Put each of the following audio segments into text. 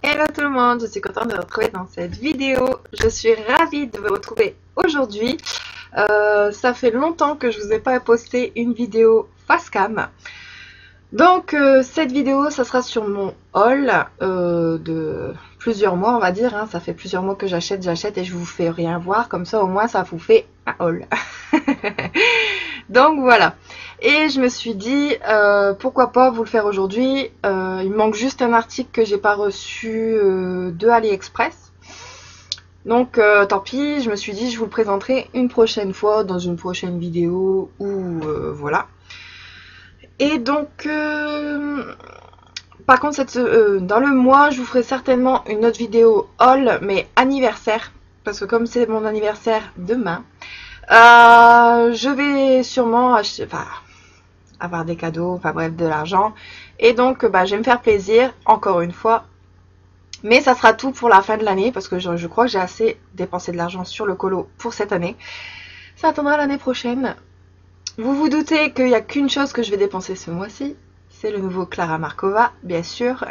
Hello tout le monde, je suis contente de vous retrouver dans cette vidéo. Je suis ravie de vous retrouver aujourd'hui. Ça fait longtemps que je vous ai pas posté une vidéo face cam. Donc cette vidéo, ça sera sur mon haul de plusieurs mois, on va dire. Hein. Ça fait plusieurs mois que j'achète et je vous fais rien voir. Comme ça, au moins, ça vous fait un haul. Donc voilà. Et je me suis dit, pourquoi pas vous le faire aujourd'hui. Il me manque juste un article que j'ai pas reçu de AliExpress. Donc tant pis, je me suis dit, je vous le présenterai une prochaine fois dans une prochaine vidéo ou voilà. Et donc, par contre, dans le mois, je vous ferai certainement une autre vidéo haul, mais anniversaire. Parce que comme c'est mon anniversaire demain, je vais sûrement acheter, avoir des cadeaux, enfin bref, de l'argent. Et donc, je vais me faire plaisir, encore une fois. Mais ça sera tout pour la fin de l'année, parce que je crois que j'ai assez dépensé de l'argent sur le colo pour cette année. Ça attendra l'année prochaine. Vous vous doutez qu'il n'y a qu'une chose que je vais dépenser ce mois-ci. C'est le nouveau Clara Markova, bien sûr.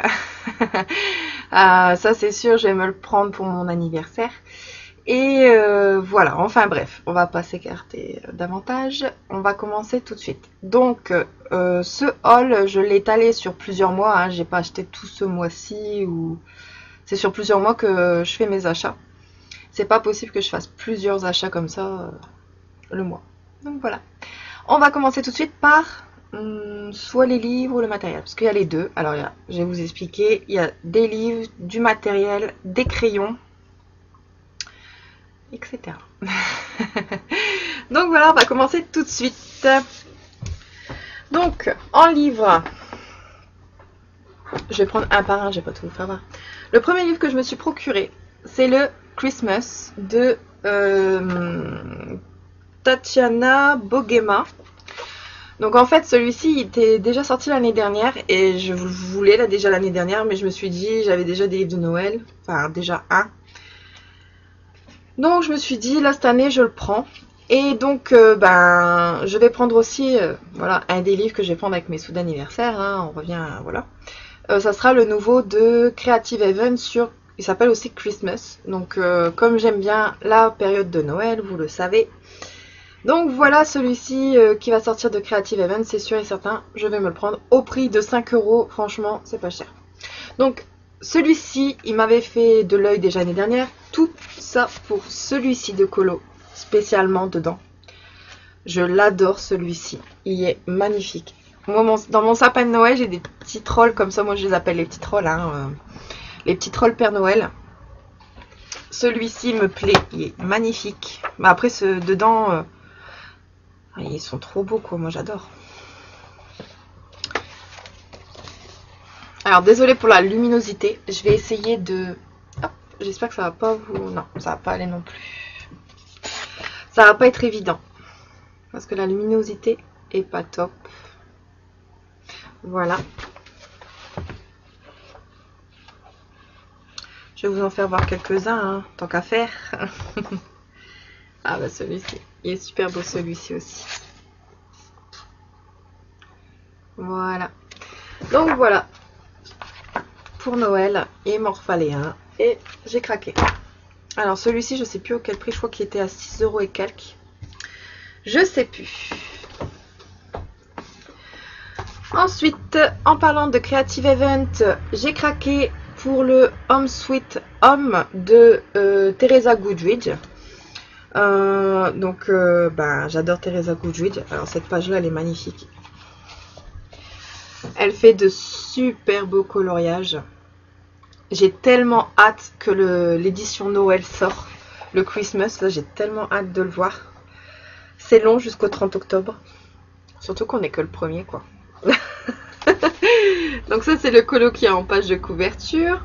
Ça c'est sûr, je vais me le prendre pour mon anniversaire. Et voilà, enfin bref, on va pas s'écarter davantage. On va commencer tout de suite. Donc, ce haul, je l'ai étalé sur plusieurs mois. Hein. J'ai pas acheté tout ce mois-ci. C'est sur plusieurs mois que je fais mes achats. C'est pas possible que je fasse plusieurs achats comme ça le mois. Donc voilà. On va commencer tout de suite par soit les livres ou le matériel. Parce qu'il y a les deux. Alors, je vais vous expliquer. Il y a des livres, du matériel, des crayons, etc. Donc voilà, on va commencer tout de suite. Donc, en livre, je vais prendre un par un, je vais pas tout vous faire voir. Le premier livre que je me suis procuré, c'est le Christmas de Tatiana Bogema. Donc en fait, celui-ci il était déjà sorti l'année dernière et je voulais là déjà l'année dernière, mais je me suis dit, j'avais déjà des livres de Noël, enfin déjà un. Donc je me suis dit, là cette année je le prends. Et donc je vais prendre aussi, voilà, un des livres que je vais prendre avec mes sous d'anniversaire, hein, on revient, voilà. Ça sera le nouveau de Creative Haven il s'appelle aussi Christmas. Donc comme j'aime bien la période de Noël, vous le savez. Donc voilà celui-ci qui va sortir de Creative Haven, c'est sûr et certain, je vais me le prendre au prix de 5 €, franchement c'est pas cher. Donc celui-ci, il m'avait fait de l'œil déjà l'année dernière, tout ça pour celui-ci de colo, spécialement dedans. Je l'adore celui-ci, il est magnifique. Moi, dans mon sapin de Noël, j'ai des petits trolls comme ça, moi je les appelle les petits trolls, hein, les petits trolls Père Noël. Celui-ci me plaît, il est magnifique. Mais après, dedans... ils sont trop beaux quoi, moi j'adore. Alors désolée pour la luminosité, je vais essayer de... Hop, j'espère que ça va pas vous... Non, ça va pas aller non plus. Ça va pas être évident. Parce que la luminosité est pas top. Voilà. Je vais vous en faire voir quelques-uns, hein, tant qu'à faire. Ah bah celui-ci, il est super beau celui-ci aussi. Voilà. Donc voilà. Pour Noël, il m'en refallait un. Et j'ai craqué. Alors celui-ci, je sais plus auquel prix. Je crois qu'il était à 6 € et quelques. Je sais plus. Ensuite, en parlant de Creative Event, j'ai craqué pour le Home Sweet Home de Teresa Goodridge. J'adore Teresa Goodridge. Alors cette page là elle est magnifique, elle fait de super beaux coloriages. J'ai tellement hâte que l'édition Noël sort, le Christmas, là j'ai tellement hâte de le voir. C'est long jusqu'au 30 octobre, surtout qu'on est que le premier quoi. Donc ça c'est le colo qui est en page de couverture.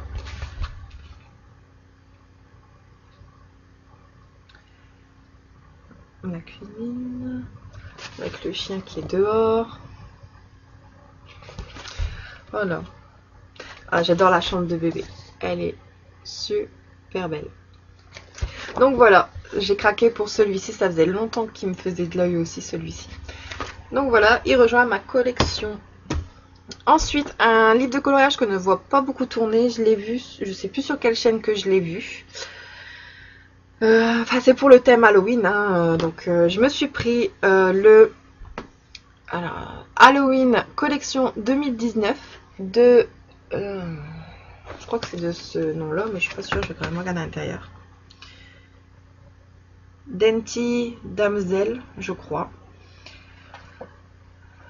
La cuisine, avec le chien qui est dehors. Voilà. Ah, j'adore la chambre de bébé. Elle est super belle. Donc voilà, j'ai craqué pour celui-ci. Ça faisait longtemps qu'il me faisait de l'œil aussi celui-ci. Donc voilà, il rejoint ma collection Ensuite, un livre de coloriage que je ne vois pas beaucoup tourner. Je l'ai vu, je sais plus sur quelle chaîne que je l'ai vu. Enfin, c'est pour le thème Halloween, hein, donc je me suis pris alors, Halloween collection 2019 de... je crois que c'est de ce nom-là, mais je suis pas sûre, je vais quand même regarder à l'intérieur. Dainty Damsel, je crois.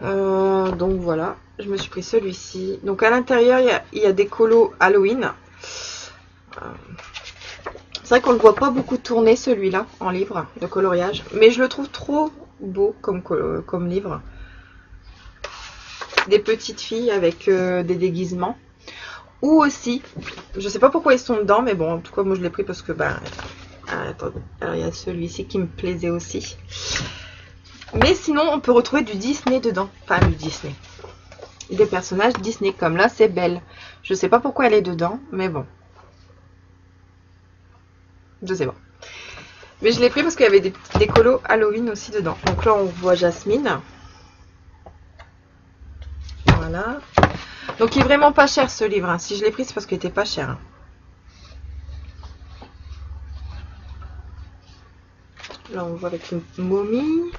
Donc voilà, je me suis pris celui-ci. Donc à l'intérieur, il y a des colos Halloween. C'est vrai qu'on ne le voit pas beaucoup tourner celui-là en livre de coloriage, mais je le trouve trop beau comme livre. Des petites filles avec des déguisements. Ou aussi, je sais pas pourquoi ils sont dedans, mais bon, en tout cas moi je l'ai pris parce que attendez, alors il y a celui-ci qui me plaisait aussi. Mais sinon on peut retrouver du Disney dedans, enfin du Disney. Des personnages Disney comme là c'est Belle. Je sais pas pourquoi elle est dedans, mais bon. Je sais pas. Mais je l'ai pris parce qu'il y avait des colos Halloween aussi dedans. Donc là on voit Jasmine. Voilà. Donc il est vraiment pas cher ce livre. Hein. Si je l'ai pris c'est parce qu'il était pas cher. Hein. Là on voit avec une momie.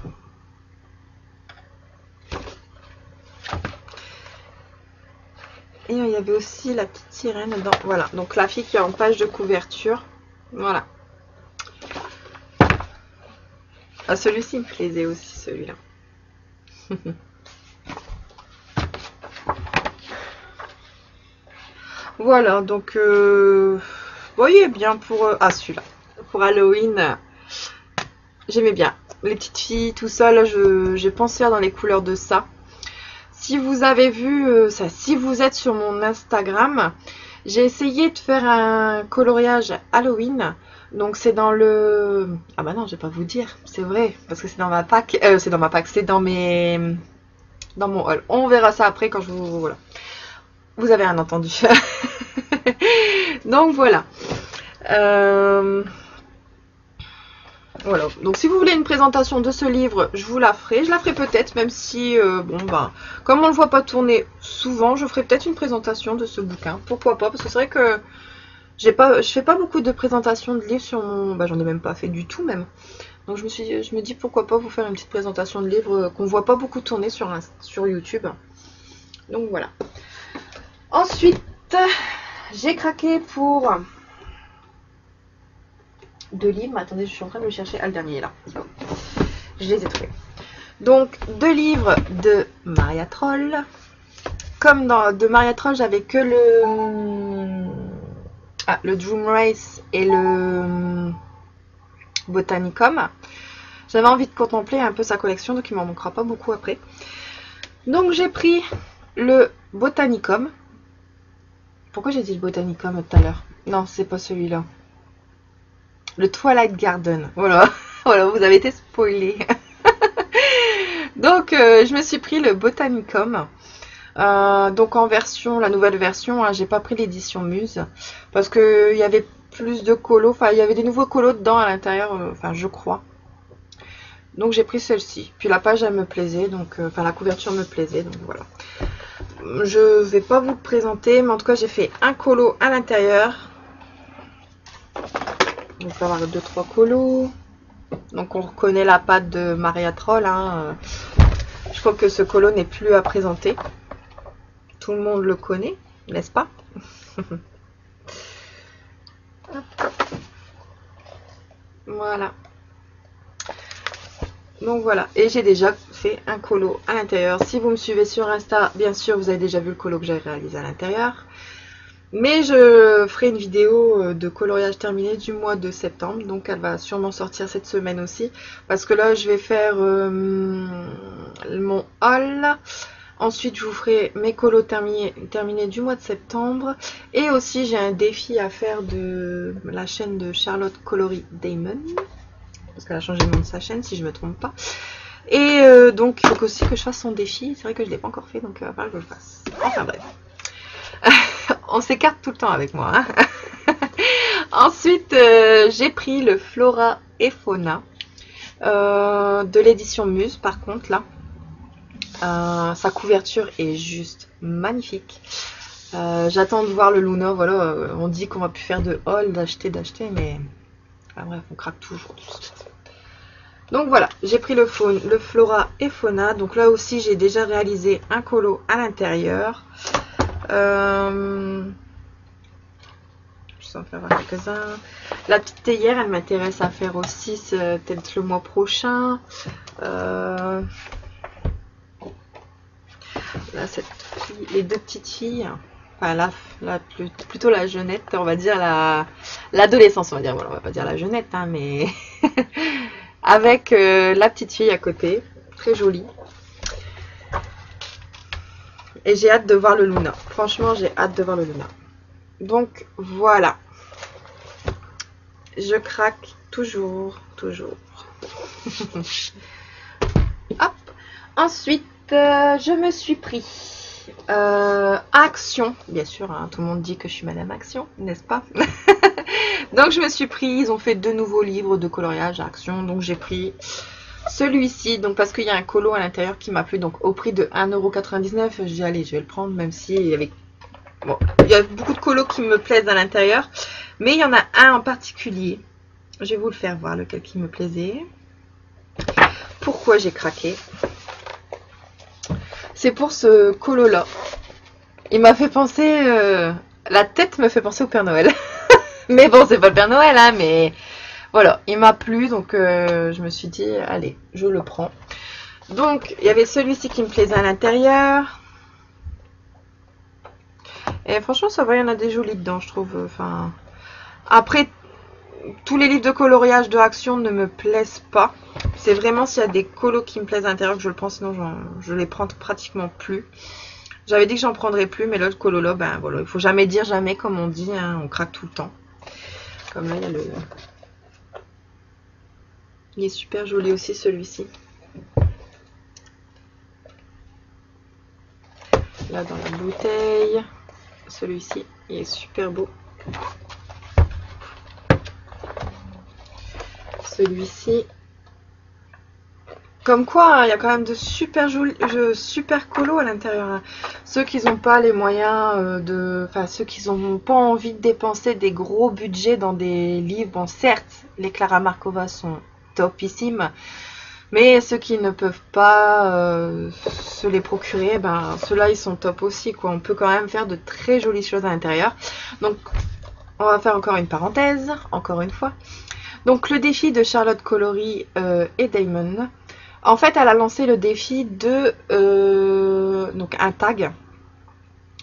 Et il y avait aussi la petite sirène dedans. Voilà. Donc la fille qui est en page de couverture. Voilà. Ah, celui-ci me plaisait aussi, celui-là. Voilà, donc vous voyez bien pour... ah, celui-là. Pour Halloween, j'aimais bien. Les petites filles, tout ça, là, j'ai pensé dans les couleurs de ça. Si vous avez vu ça, si vous êtes sur mon Instagram, j'ai essayé de faire un coloriage Halloween. Donc c'est dans le... Ah bah non, je vais pas vous dire, c'est vrai, parce que c'est dans ma pack, c'est dans ma pack, c'est dans mes... dans mon haul. On verra ça après quand je vous... Voilà. Vous avez rien entendu. Donc voilà. Voilà. Donc si vous voulez une présentation de ce livre, je vous la ferai. Je la ferai peut-être, même si, bon ben, comme on le voit pas tourner souvent, je ferai peut-être une présentation de ce bouquin. Pourquoi pas, parce que c'est vrai que je fais pas beaucoup de présentations de livres sur mon... Bah, j'en ai même pas fait du tout même. Donc je me dis pourquoi pas vous faire une petite présentation de livres qu'on voit pas beaucoup tourner sur YouTube. Donc voilà. Ensuite, j'ai craqué pour 2 livres. Attendez, je suis en train de le chercher. Ah, le dernier est là. Je les ai trouvés. Donc 2 livres de Maria Troll. Comme de Maria Troll, j'avais que le Dream Race et le Botanicum. J'avais envie de contempler un peu sa collection, donc il m'en manquera pas beaucoup après. Donc j'ai pris le Botanicum. Pourquoi j'ai dit le Botanicum tout à l'heure? Non, c'est pas celui-là. Le Twilight Garden. Voilà, voilà, vous avez été spoilé. Donc je me suis pris le Botanicum. Donc en version, la nouvelle version, hein, j'ai pas pris l'édition Muse parce que il y avait plus de colos, enfin il y avait des nouveaux colos dedans à l'intérieur, enfin je crois. Donc j'ai pris celle-ci. Puis la page elle me plaisait, donc enfin la couverture me plaisait, donc voilà. Je vais pas vous le présenter, mais en tout cas j'ai fait un colo à l'intérieur. Donc il va y avoir 2-3 colos. Donc on reconnaît la patte de Maria Troll. Hein. Je crois que ce colo n'est plus à présenter. Tout le monde le connaît, n'est-ce pas? Voilà. Donc voilà. Et j'ai déjà fait un colo à l'intérieur. Si vous me suivez sur Insta, bien sûr, vous avez déjà vu le colo que j'ai réalisé à l'intérieur. Mais je ferai une vidéo de coloriage terminé du mois de septembre. Donc elle va sûrement sortir cette semaine aussi. Parce que là, je vais faire mon haul. Ensuite, je vous ferai mes colos terminés du mois de septembre. Et aussi, j'ai un défi à faire de la chaîne de Charlotte Coloris Damon. Parce qu'elle a changé le nom de sa chaîne, si je ne me trompe pas. Et donc, il faut aussi que je fasse son défi. C'est vrai que je ne l'ai pas encore fait, donc il va falloir que je le fasse. Enfin bref. On s'écarte tout le temps avec moi. Hein. Ensuite, j'ai pris le Flora et Fauna de l'édition Muse, par contre, là. Sa couverture est juste magnifique. J'attends de voir le Luna. Voilà, on dit qu'on va plus faire de haul, d'acheter, mais enfin, bref, on craque toujours. Donc voilà, j'ai pris le Flora et Fauna. Donc là aussi, j'ai déjà réalisé un colo à l'intérieur. Je vais en faire quelques-uns. La petite théière, elle m'intéresse à faire aussi, peut-être le mois prochain. Là, les deux petites filles. Enfin, plutôt la jeunette, on va dire l'adolescence, on va dire. Voilà, on va pas dire la jeunette, hein, mais avec la petite fille à côté, très jolie. Et j'ai hâte de voir le Luna. Franchement, j'ai hâte de voir le Luna. Donc voilà. Je craque toujours. Hop. Ensuite, je me suis pris Action. Bien sûr, hein, tout le monde dit que je suis Madame Action, n'est-ce pas? Donc je me suis pris, ils ont fait 2 nouveaux livres de coloriage à Action. Donc j'ai pris celui-ci, donc parce qu'il y a un colo à l'intérieur qui m'a plu, donc au prix de 1,99 €, je dis allez, je vais le prendre, même si il y avait... Bon, il y a beaucoup de colos qui me plaisent à l'intérieur, mais il y en a un en particulier. Je vais vous le faire voir, lequel qui me plaisait. Pourquoi j'ai craqué? C'est pour ce colo-là. Il m'a fait penser... la tête me fait penser au Père Noël. Mais bon, c'est pas le Père Noël, hein, mais... Voilà, il m'a plu, donc je me suis dit, allez, je le prends. Donc, il y avait celui-ci qui me plaisait à l'intérieur. Et franchement, ça va, il y en a des jolis dedans, je trouve. Enfin, après, tous les livres de coloriage de Action ne me plaisent pas. C'est vraiment s'il y a des colos qui me plaisent à l'intérieur que je le prends, sinon je les prends pratiquement plus. J'avais dit que j'en prendrais plus, mais l'autre colo là, ben voilà, il faut jamais dire jamais, comme on dit, hein, on craque tout le temps. Comme là, il y a le... Il est super joli aussi, celui-ci. Là, dans la bouteille. Celui-ci, il est super beau. Celui-ci. Comme quoi, hein, il y a quand même de super jolis, super colos à l'intérieur. Hein. Ceux qui n'ont pas les moyens enfin, ceux qui n'ont pas envie de dépenser des gros budgets dans des livres. Bon, certes, les Clara Markova sont topissimes. Mais ceux qui ne peuvent pas se les procurer, ben ceux-là ils sont top aussi, quoi. On peut quand même faire de très jolies choses à l'intérieur. Donc on va faire encore une parenthèse, encore une fois. Donc le défi de Charlotte Colory et Damon. En fait, elle a lancé le défi de donc un tag,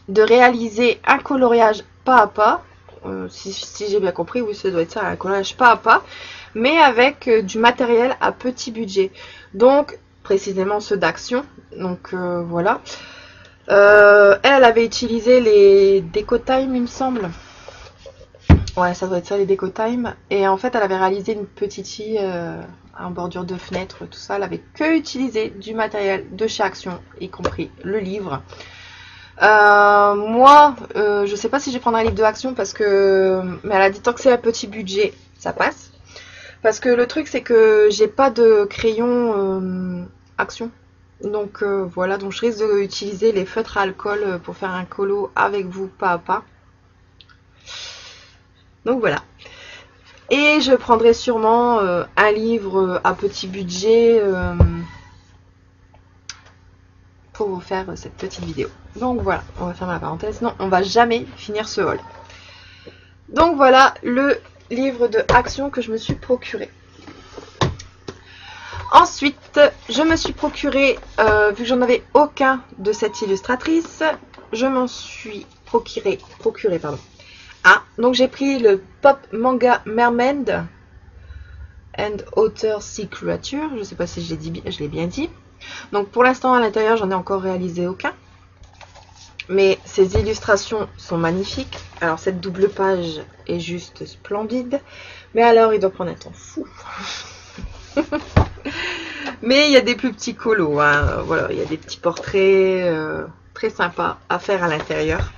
de réaliser un coloriage pas à pas. Si j'ai bien compris, oui, ça doit être ça, un coloriage pas à pas, mais avec du matériel à petit budget. Donc, précisément ceux d'Action. Donc, voilà. Elle avait utilisé les Decotime, il me semble. Ouais, ça doit être ça, les Decotime. Et en fait, elle avait réalisé une petite fille en bordure de fenêtre, tout ça. Elle avait que utilisé du matériel de chez Action, y compris le livre. Moi, je sais pas si je vais prendre un livre de Action parce que... Mais elle a dit tant que c'est un petit budget, ça passe. Parce que le truc, c'est que j'ai pas de crayon Action. Donc voilà, donc je risque d'utiliser les feutres à alcool pour faire un colo avec vous pas à pas. Donc voilà. Et je prendrai sûrement un livre à petit budget pour vous faire cette petite vidéo. Donc voilà, on va fermer la parenthèse. Non, on va jamais finir ce haul. Donc voilà le livre de Action que je me suis procuré. Ensuite, je me suis procuré, vu que j'en avais aucun de cette illustratrice, je m'en suis procuré pardon. Ah, donc j'ai pris le Pop Manga Mermaid and Otter Sea Creature. Je ne sais pas si je l'ai bien dit. Donc pour l'instant à l'intérieur j'en ai encore réalisé aucun. Mais ces illustrations sont magnifiques. Alors cette double page est juste splendide. Mais alors il doit prendre un temps fou. Mais il y a des plus petits colos. Hein. Voilà, il y a des petits portraits très sympas à faire à l'intérieur.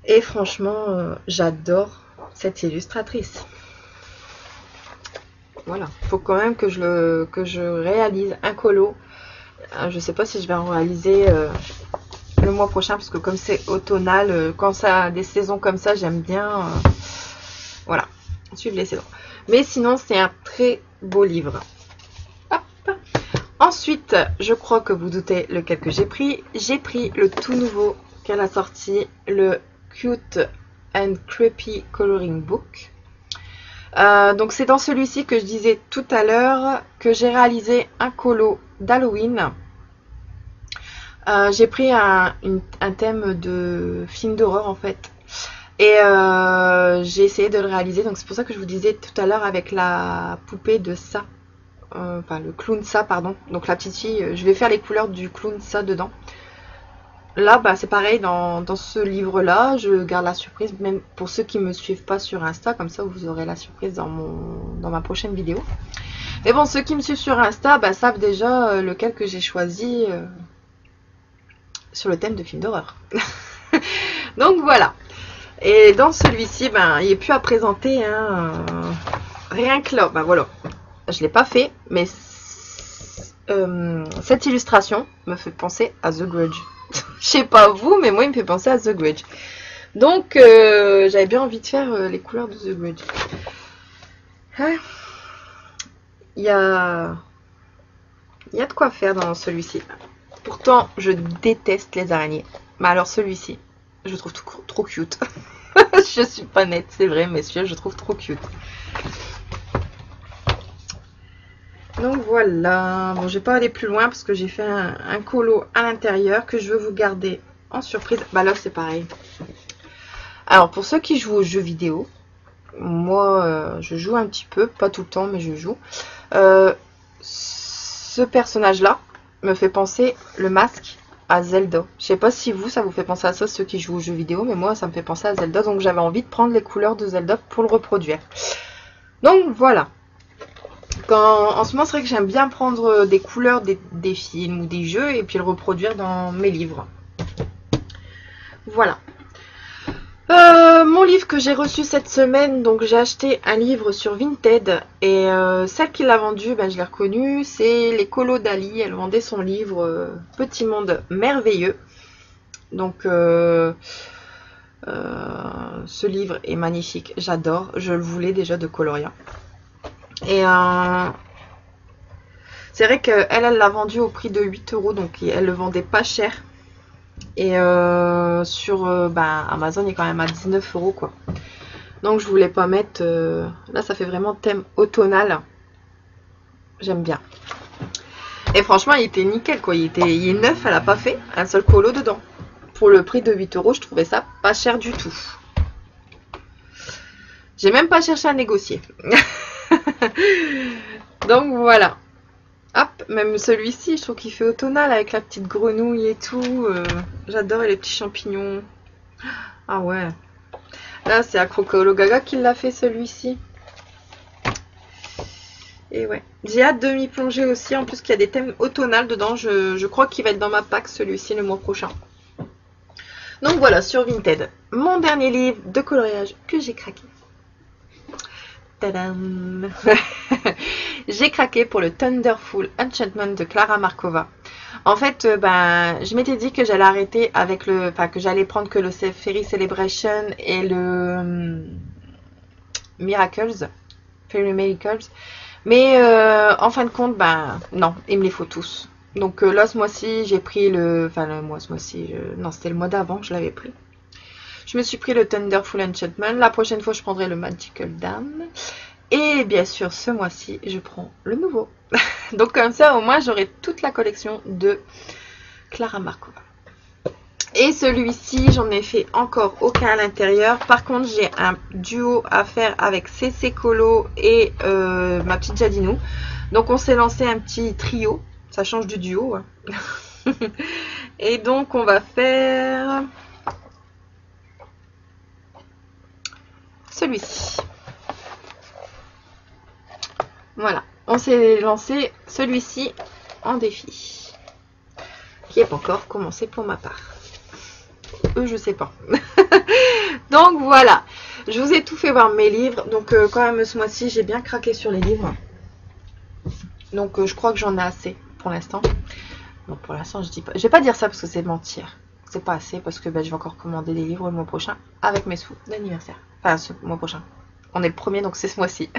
Et franchement, j'adore cette illustratrice. Voilà, il faut quand même que je réalise un colo Je sais pas si je vais en réaliser le mois prochain, parce que comme c'est automnal, quand ça a des saisons comme ça, j'aime bien voilà, suivre les saisons. Mais sinon, c'est un très beau livre. Hop. Ensuite, je crois que vous doutez lequel que j'ai pris. J'ai pris le tout nouveau qu'elle a sorti, le Cute and Creepy Coloring Book. Donc c'est dans celui-ci que je disais tout à l'heure que j'ai réalisé un colo d'Halloween. J'ai pris un thème de film d'horreur en fait. Et j'ai essayé de le réaliser. Donc c'est pour ça que je vous disais tout à l'heure avec la poupée de ça. Enfin le clown ça, pardon. Donc la petite fille, je vais faire les couleurs du clown ça dedans. Là, bah, c'est pareil, dans ce livre-là, je garde la surprise, même pour ceux qui ne me suivent pas sur Insta, comme ça vous aurez la surprise dans ma prochaine vidéo. Mais bon, ceux qui me suivent sur Insta bah, savent déjà lequel que j'ai choisi sur le thème de film d'horreur. Donc voilà. Et dans celui-ci, ben, il n'y a plus à présenter, hein, rien que là, ben voilà. Je ne l'ai pas fait, mais cette illustration me fait penser à The Grudge. Je sais pas vous, mais moi il me fait penser à The Grudge. Donc j'avais bien envie de faire les couleurs de The Grudge. Hein, il y a de quoi faire dans celui-ci. Pourtant je déteste les araignées. Mais alors celui-ci, je trouve trop cute. Je suis pas nette, c'est vrai, mais celui-là je trouve trop cute. Donc voilà, bon je vais pas aller plus loin parce que j'ai fait un colo à l'intérieur que je veux vous garder en surprise. Bah là c'est pareil. Alors pour ceux qui jouent aux jeux vidéo, moi je joue un petit peu, pas tout le temps mais je joue. Ce personnage là me fait penser le masque à Zelda. Je sais pas si vous ça vous fait penser à ça ceux qui jouent aux jeux vidéo, mais moi ça me fait penser à Zelda, donc j'avais envie de prendre les couleurs de Zelda pour le reproduire. Donc voilà. En ce moment, c'est vrai que j'aime bien prendre des couleurs des films ou des jeux et puis le reproduire dans mes livres. Voilà. Mon livre que j'ai reçu cette semaine, donc j'ai acheté un livre sur Vinted et celle qui l'a vendu, ben, je l'ai reconnue, c'est les colos d'Ali. Elle vendait son livre Petit Monde Merveilleux. Donc ce livre est magnifique, j'adore, je le voulais déjà de Coloria. Et c'est vrai qu'elle l'a vendu au prix de 8 €, donc elle le vendait pas cher. Et sur Amazon, il est quand même à 19 € quoi. Donc je voulais pas mettre. Là, ça fait vraiment thème automnal. J'aime bien. Et franchement, il était nickel quoi. Il est neuf, elle a pas fait un seul colo dedans. Pour le prix de 8 €, je trouvais ça pas cher du tout. J'ai même pas cherché à négocier. Donc voilà. Hop, même celui-ci, je trouve qu'il fait automnal avec la petite grenouille et tout. J'adore les petits champignons. Ah ouais. Là, c'est Acrocolo Gaga qui l'a fait celui-ci. Et ouais. J'ai hâte de m'y plonger aussi. En plus qu'il y a des thèmes automnales dedans. Je crois qu'il va être dans ma pack celui-ci le mois prochain. Donc voilà, sur Vinted. Mon dernier livre de coloriage que j'ai craqué. Tadam. J'ai craqué pour le Thunderful Enchantment de Clara Markova. En fait, je m'étais dit que j'allais arrêter avec que j'allais prendre que le Fairy Celebration et le Miracles, Fairy Miracles. Mais en fin de compte, non, il me les faut tous. Donc là, ce mois-ci, j'ai pris non, c'était le mois d'avant que je l'avais pris. Je me suis pris le Thunderful Enchantment. La prochaine fois, je prendrai le Magical Dame. Et bien sûr, ce mois-ci, je prends le nouveau. Donc comme ça, au moins, j'aurai toute la collection de Clara Markova. Et celui-ci, j'en ai fait encore aucun à l'intérieur. Par contre, j'ai un duo à faire avec CC Colo et ma petite Jadinou. Donc on s'est lancé un petit trio. Ça change du duo. Hein. Et donc, on va faire celui-ci. Voilà, on s'est lancé celui-ci en défi, qui n'est pas encore commencé pour ma part. Je sais pas. Donc voilà, je vous ai tout fait voir mes livres. Donc quand même ce mois-ci, j'ai bien craqué sur les livres. Donc je crois que j'en ai assez pour l'instant. Donc pour l'instant, je dis pas. Je vais pas dire ça parce que c'est mentir. C'est pas assez parce que je vais encore commander des livres le mois prochain avec mes sous d'anniversaire. Enfin, ce mois prochain. On est le premier, donc c'est ce mois-ci.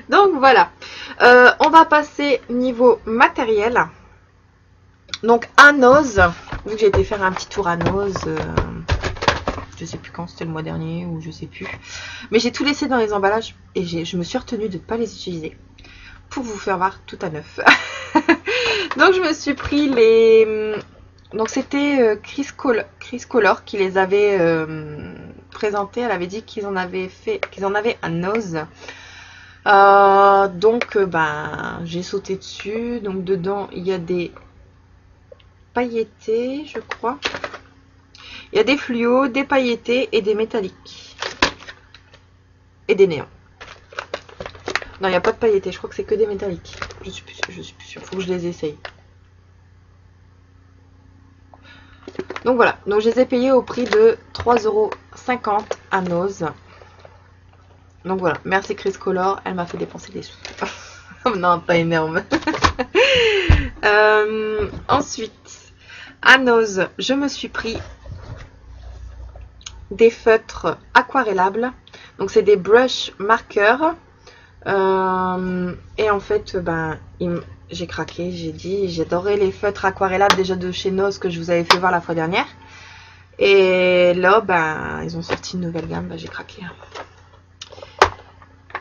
Donc voilà. On va passer niveau matériel. Donc à Noz, vu que j'ai été faire un petit tour à Noz, je sais plus quand, c'était le mois dernier ou je sais plus. Mais j'ai tout laissé dans les emballages et je me suis retenue de ne pas les utiliser pour vous faire voir tout à neuf. Donc je me suis pris les... Donc c'était Chris Color qui les avait présentés. Elle avait dit qu'ils en avaient un Noz. Donc ben j'ai sauté dessus. Donc dedans il y a des pailletés, je crois. Il y a des fluos, des pailletés et des métalliques. Et des néons. Non, il n'y a pas de pailletés, je crois que c'est que des métalliques. Je suis plus sûre, faut que je les essaye. Donc voilà, donc je les ai payés au prix de 3,50 € à Noz. Donc voilà, merci Chris Color, elle m'a fait dépenser des sous. Non, pas énorme. Ensuite, à Noz, je me suis pris des feutres aquarellables. Donc c'est des brush marqueurs. Et en fait, ben, j'ai craqué, j'ai dit, j'adorais les feutres aquarellables déjà de chez Noz que je vous avais fait voir la fois dernière. Et là, ben, ils ont sorti une nouvelle gamme, ben, j'ai craqué.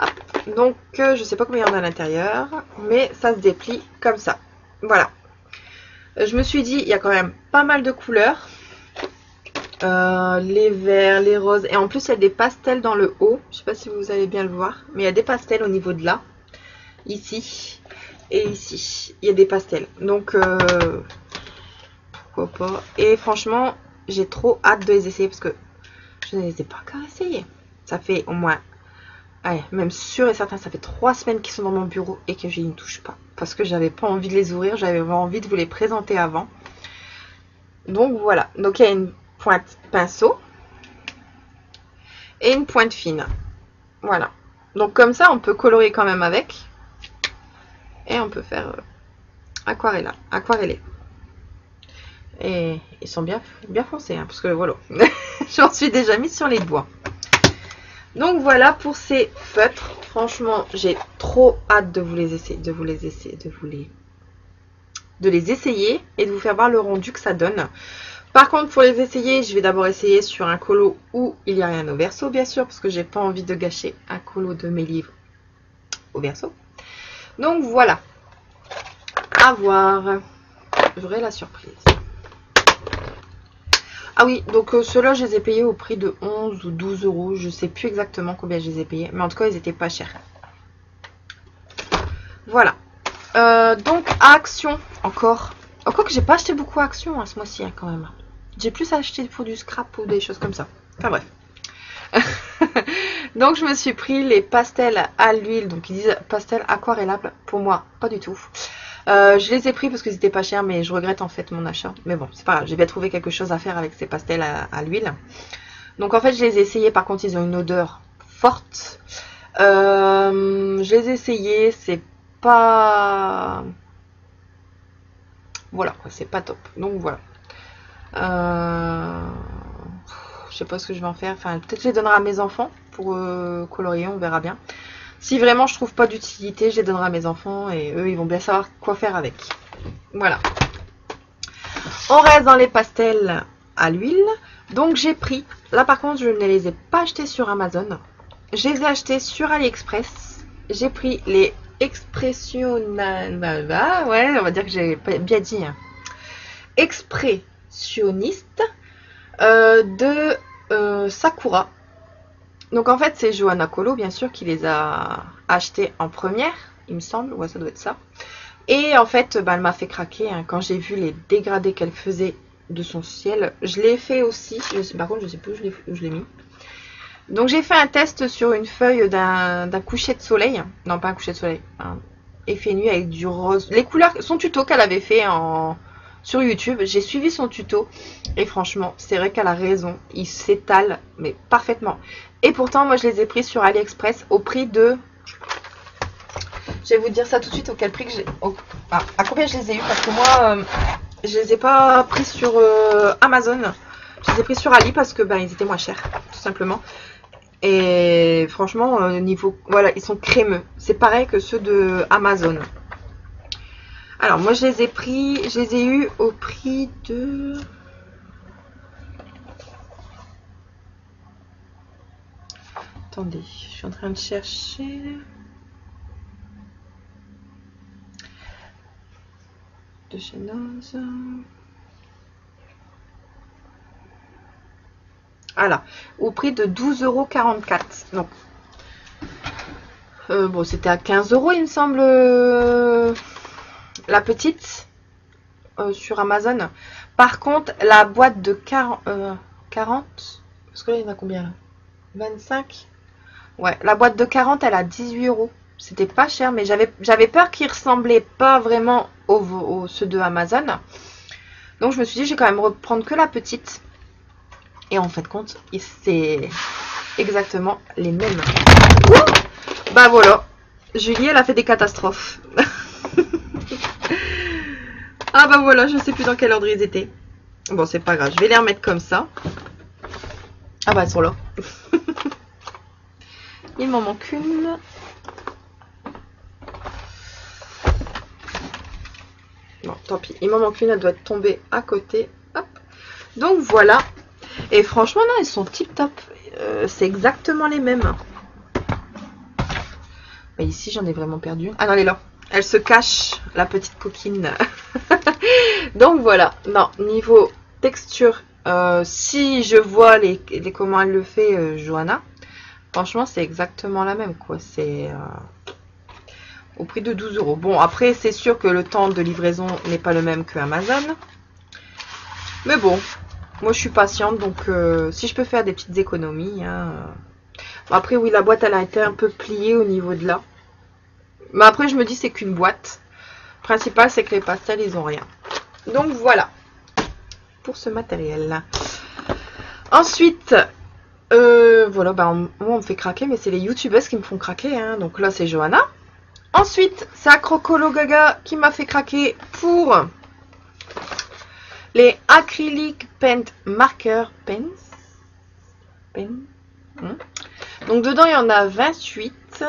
Hop. Donc, je sais pas combien il y en a à l'intérieur, mais ça se déplie comme ça. Voilà. Je me suis dit, il y a quand même pas mal de couleurs. Les verts, les roses, et en plus il y a des pastels dans le haut. Je sais pas si vous allez bien le voir, mais il y a des pastels au niveau de là, ici et ici. Il y a des pastels, donc pourquoi pas. Et franchement, j'ai trop hâte de les essayer parce que je ne les ai pas encore essayés. Ça fait au moins, allez, même sûr et certain, ça fait 3 semaines qu'ils sont dans mon bureau et que je n'y touche pas parce que j'avais pas envie de les ouvrir. J'avais envie de vous les présenter avant. Donc voilà. Donc il y a une pointe pinceau et une pointe fine. Voilà. Donc comme ça, on peut colorer quand même avec. Et on peut faire aquareller. Et ils sont bien foncés, hein, parce que voilà. J'en suis déjà mis sur les doigts. Donc voilà pour ces feutres. Franchement, j'ai trop hâte de vous les essayer, de les essayer et de vous faire voir le rendu que ça donne. Par contre, pour les essayer, je vais d'abord essayer sur un colo où il n'y a rien au verso, bien sûr, parce que j'ai pas envie de gâcher un colo de mes livres au verso. Donc voilà, à voir. J'aurai la surprise. Ah oui, donc ceux-là, je les ai payés au prix de 11 ou 12 €. Je sais plus exactement combien je les ai payés, mais en tout cas, ils étaient pas chers. Voilà. Donc à Action, encore que j'ai pas acheté beaucoup à Action hein, ce mois-ci hein, quand même. J'ai plus acheté pour du scrap ou des choses comme ça. Enfin bref. Donc je me suis pris les pastels à l'huile. Donc ils disent pastels aquarellables. Pour moi, pas du tout. Je les ai pris parce qu'ils étaient pas chers, mais je regrette en fait mon achat. Mais bon, c'est pas grave. J'ai bien trouvé quelque chose à faire avec ces pastels à l'huile. Donc en fait, je les ai essayés. Par contre, ils ont une odeur forte. Je les ai essayés. C'est pas... Voilà, c'est pas top. Donc voilà. Je sais pas ce que je vais en faire. Enfin, peut-être je les donnerai à mes enfants pour colorier, on verra bien. Si vraiment je trouve pas d'utilité, je les donnerai à mes enfants et eux, ils vont bien savoir quoi faire avec. Voilà. On reste dans les pastels à l'huile. Donc j'ai pris, là par contre, je ne les ai pas achetés sur Amazon. Je les ai achetés sur AliExpress. J'ai pris les Expressionista, ouais, on va dire que j'ai bien dit. Hein. Expressionniste de Sakura. Donc en fait c'est Johanna Colo bien sûr qui les a achetés en première, il me semble, ouais ça doit être ça. Et en fait bah, elle m'a fait craquer hein, quand j'ai vu les dégradés qu'elle faisait de son ciel. Je l'ai fait aussi, par contre je sais plus où je l'ai mis. Donc j'ai fait un test sur une feuille d'un coucher de soleil, non pas un coucher de soleil, un effet nuit avec du rose. Les couleurs, son tuto qu'elle avait fait sur YouTube, j'ai suivi son tuto et franchement c'est vrai qu'elle a raison, il s'étale mais parfaitement. Et pourtant moi je les ai pris sur AliExpress au prix de Je vais vous dire ça tout de suite auquel prix que j'ai... à combien je les ai eu, parce que moi, je les ai pas pris sur Amazon. Je les ai pris sur Ali parce que ben, ils étaient moins chers, tout simplement. Et franchement, niveau... Voilà, ils sont crémeux. C'est pareil que ceux de Amazon. Alors, moi, je les ai pris... Je les ai eus au prix de... Attendez, je suis en train de chercher... De chez Noz. Voilà, au prix de 12,44 €. Donc, bon, c'était à 15 € il me semble, la petite, sur Amazon. Par contre, la boîte de 40, parce que là, il y en a combien là? 25. Ouais, la boîte de 40, elle a 18 €. C'était pas cher, mais j'avais peur qu'ils ressemblaient pas vraiment aux ceux de Amazon. Donc, je me suis dit, je vais quand même reprendre que la petite. Et en fait de compte, c'est exactement les mêmes. Bah voilà, Julie, elle a fait des catastrophes. Ah bah voilà, je sais plus dans quel ordre ils étaient. Bon, c'est pas grave, je vais les remettre comme ça. Ah bah, elles sont là. Il m'en manque une. Bon, tant pis, il m'en manque une, elle doit être tombée à côté. Hop. Donc voilà. Et franchement, non, ils sont tip top. C'est exactement les mêmes. Mais ici, j'en ai vraiment perdu. Ah non, elle est là. Elle se cache, la petite coquine. Donc voilà. Non, niveau texture, si je vois comment elle le fait, Johanna, franchement, c'est exactement la même, quoi. C'est au prix de 12 €. Bon, après, c'est sûr que le temps de livraison n'est pas le même que Amazon. Mais bon. Moi, je suis patiente, donc si je peux faire des petites économies. Hein, Bon, après, oui, la boîte, elle a été un peu pliée au niveau de là. Mais après, je me dis, c'est qu'une boîte. Le principal, c'est que les pastels, ils ont rien. Donc, voilà. Pour ce matériel. Ensuite, voilà, bah, moi, on me fait craquer, mais c'est les youtubeuses qui me font craquer. Hein, donc là, c'est Johanna. Ensuite, c'est Acrocolo Gaga qui m'a fait craquer pour... les Acrylic Paint Marker Pens. Donc dedans il y en a 28.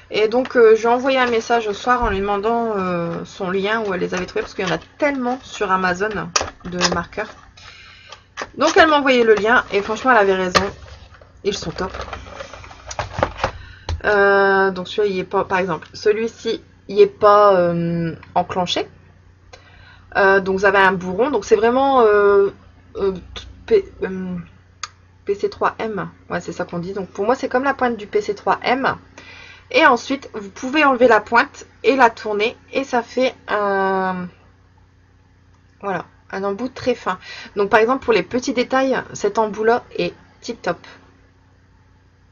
Et donc je lui ai envoyé un message au soir en lui demandant son lien où elle les avait trouvés. Parce qu'il y en a tellement sur Amazon de marqueurs. Donc elle m'a envoyé le lien. Et franchement elle avait raison. Ils sont top. Donc celui-là il est pas, par exemple, celui-ci il n'est pas enclenché. Donc vous avez un bourron, donc c'est vraiment PC3M, ouais c'est ça qu'on dit. Donc pour moi c'est comme la pointe du PC3M. Et ensuite vous pouvez enlever la pointe et la tourner et ça fait un, voilà, un embout très fin. Donc par exemple pour les petits détails, cet embout là est tip top.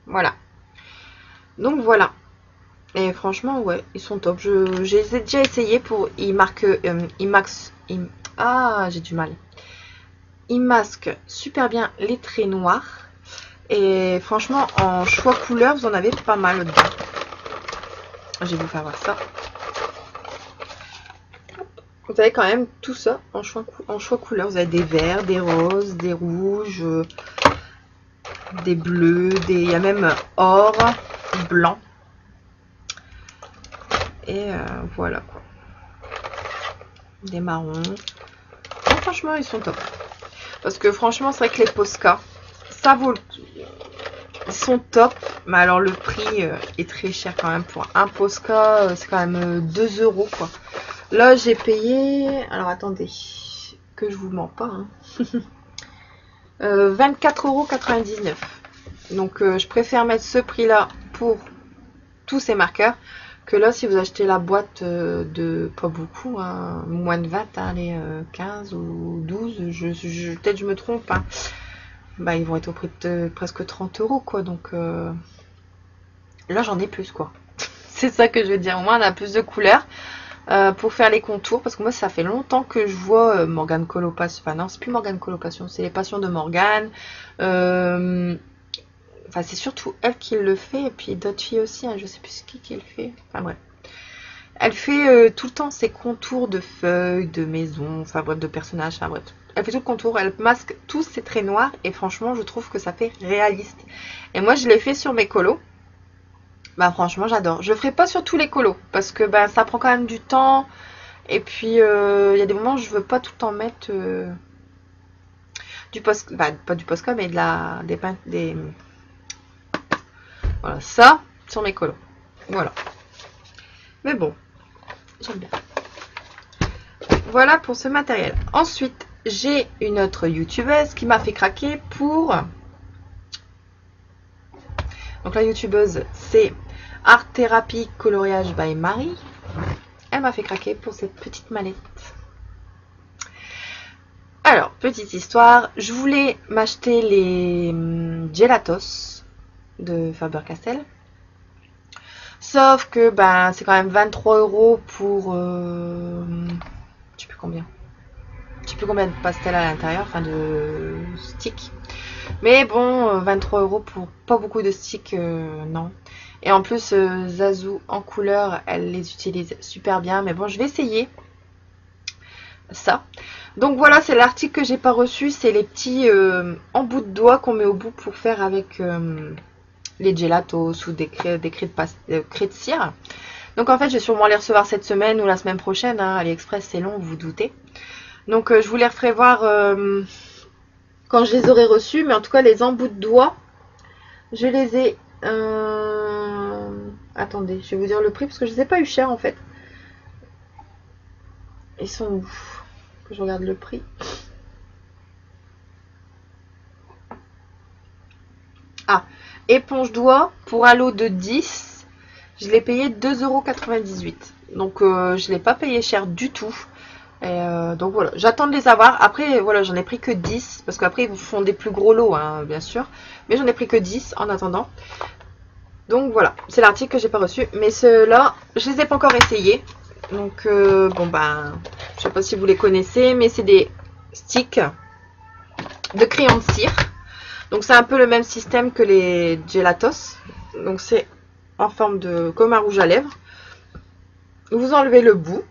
Voilà. Donc voilà. Et franchement, ouais, ils sont top. J'ai déjà essayé pour... Ils marquent... j'ai du mal. Ils masquent super bien les traits noirs. Et franchement, en choix couleur, vous en avez pas mal dedans. Je vais vous faire voir ça. Vous avez quand même tout ça en choix couleur. Vous avez des verts, des roses, des rouges, des bleus, il y a même or, blanc. Et voilà quoi. Des marrons. Oh, franchement, ils sont top. Parce que franchement, c'est vrai que les Posca, ça vaut ils sont top. Mais alors, le prix est très cher quand même. Pour un Posca, c'est quand même 2 € quoi. Là, j'ai payé... Alors, attendez. Que je vous mens pas. Hein. 24,99 €. Donc, je préfère mettre ce prix-là pour tous ces marqueurs. Que là, si vous achetez la boîte de pas beaucoup, hein, moins de 20, hein, les 15 ou 12, peut-être je me trompe, hein, bah, ils vont être au prix de presque 30 € quoi. Donc là, j'en ai plus quoi. C'est ça que je veux dire. Au moins, on a plus de couleurs pour faire les contours. Parce que moi, ça fait longtemps que je vois Morgane Colopation. Enfin, non, c'est plus Morgane Colopation, c'est les passions de Morgane. Enfin, c'est surtout elle qui le fait, et puis d'autres filles aussi, hein, je sais plus qui le fait. Enfin bref. Elle fait tout le temps ses contours de feuilles, de maisons, enfin bref, de personnages, enfin bref. Elle fait tout le contour, elle masque tous ses traits noirs et franchement, je trouve que ça fait réaliste. Et moi, je l'ai fait sur mes colos. Bah franchement, j'adore. Je ferai pas sur tous les colos parce que bah, ça prend quand même du temps. Et puis, il y a des moments où je veux pas tout le temps mettre du post... Bah, pas du Posca, mais de la... des... Voilà, ça sur mes colos. Voilà. Mais bon, j'aime bien. Voilà pour ce matériel. Ensuite, j'ai une autre youtubeuse qui m'a fait craquer pour... Donc la youtubeuse, c'est Art Therapy Coloriage by Marie. Elle m'a fait craquer pour cette petite mallette. Alors, petite histoire, je voulais m'acheter les Gelatos de Faber-Castell. Sauf que ben, c'est quand même 23 € pour... je sais plus combien. Je sais plus combien de pastels à l'intérieur, enfin de sticks. Mais bon, 23 € pour pas beaucoup de sticks, non. Et en plus, Zazu en couleur, elle les utilise super bien. Mais bon, je vais essayer ça. Donc voilà, c'est l'article que j'ai pas reçu. C'est les petits embouts de doigts qu'on met au bout pour faire avec les gelatos ou des craies de cire. Donc en fait, je vais sûrement les recevoir cette semaine ou la semaine prochaine. Hein. AliExpress, c'est long, vous vous doutez. Donc je vous les referai voir quand je les aurai reçus. Mais en tout cas, les embouts de doigts, je les ai... Attendez, je vais vous dire le prix parce que je les ai pas eu cher en fait. Ils sont où? Que je regarde le prix. Ah, éponge doigt pour un lot de 10. Je l'ai payé 2,98 €. Donc je ne l'ai pas payé cher du tout. Et donc voilà, j'attends de les avoir. Après, voilà, j'en ai pris que 10. Parce qu'après, ils vous font des plus gros lots, hein, bien sûr. Mais j'en ai pris que 10 en attendant. Donc voilà, c'est l'article que j'ai pas reçu. Mais ceux-là, je les ai pas encore essayés. Donc bon ben, je sais pas si vous les connaissez, mais c'est des sticks de crayon de cire. Donc c'est un peu le même système que les gelatos. Donc c'est en forme de comme un rouge à lèvres. Vous enlevez le bout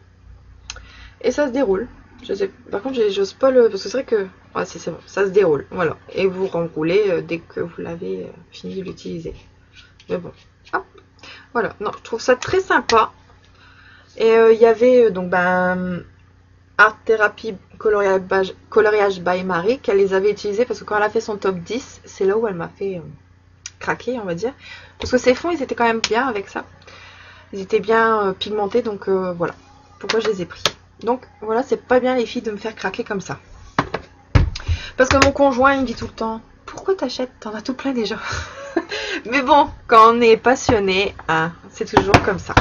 et ça se déroule. Je sais, par contre j'ose pas le, parce que c'est vrai que ouais, c'est bon, ça se déroule. Voilà, et vous renroulez dès que vous l'avez fini de l'utiliser. Mais bon, hop, voilà. Non, je trouve ça très sympa. Et il y avait donc ben Art Therapy Coloriage by Marie qu'elle les avait utilisés parce que quand elle a fait son top 10, c'est là où elle m'a fait craquer, on va dire. Parce que ces fonds, ils étaient quand même bien avec ça. Ils étaient bien pigmentés, donc voilà. Pourquoi je les ai pris. Donc voilà, c'est pas bien les filles de me faire craquer comme ça. Parce que mon conjoint, il me dit tout le temps, pourquoi t'achètes? T'en as tout plein déjà. Mais bon, quand on est passionné, hein, c'est toujours comme ça.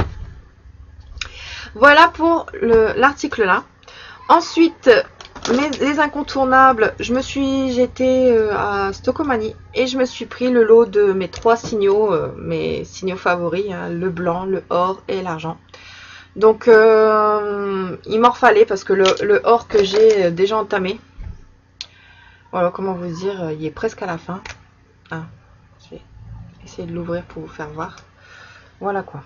Voilà pour l'article là. Ensuite, les incontournables, j'étais à Stocomanie et je me suis pris le lot de mes 3 signaux, mes signaux favoris, hein, le blanc, le or et l'argent. Donc, il m'en fallait parce que le or que j'ai déjà entamé, voilà, comment vous dire, il est presque à la fin. Ah, je vais essayer de l'ouvrir pour vous faire voir. Voilà quoi.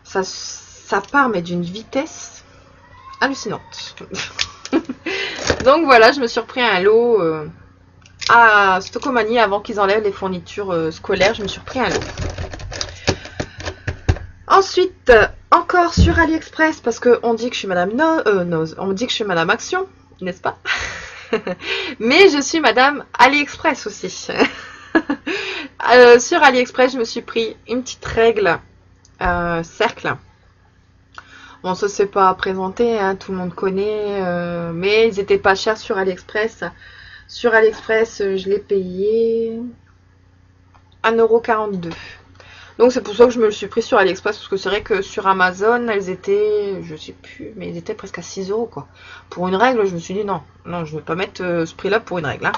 Ça part mais d'une vitesse hallucinante. Donc voilà, je me suis repris un lot à Stocomanie avant qu'ils enlèvent les fournitures scolaires. Je me suis repris un lot. Ensuite, encore sur AliExpress, parce qu'on dit que je suis Madame Nose, on me dit que je suis Madame Action, n'est-ce pas? Mais je suis Madame AliExpress aussi. Sur AliExpress, je me suis pris une petite règle cercle. Bon, ça c'est pas présenté, hein, tout le monde connaît, mais ils étaient pas chers sur AliExpress. Sur AliExpress, je l'ai payé 1,42 €. Donc c'est pour ça que je me le suis pris sur AliExpress, parce que c'est vrai que sur Amazon, elles étaient, je sais plus, mais elles étaient presque à 6 € quoi. Pour une règle, je me suis dit non, je ne vais pas mettre ce prix-là pour une règle. Hein.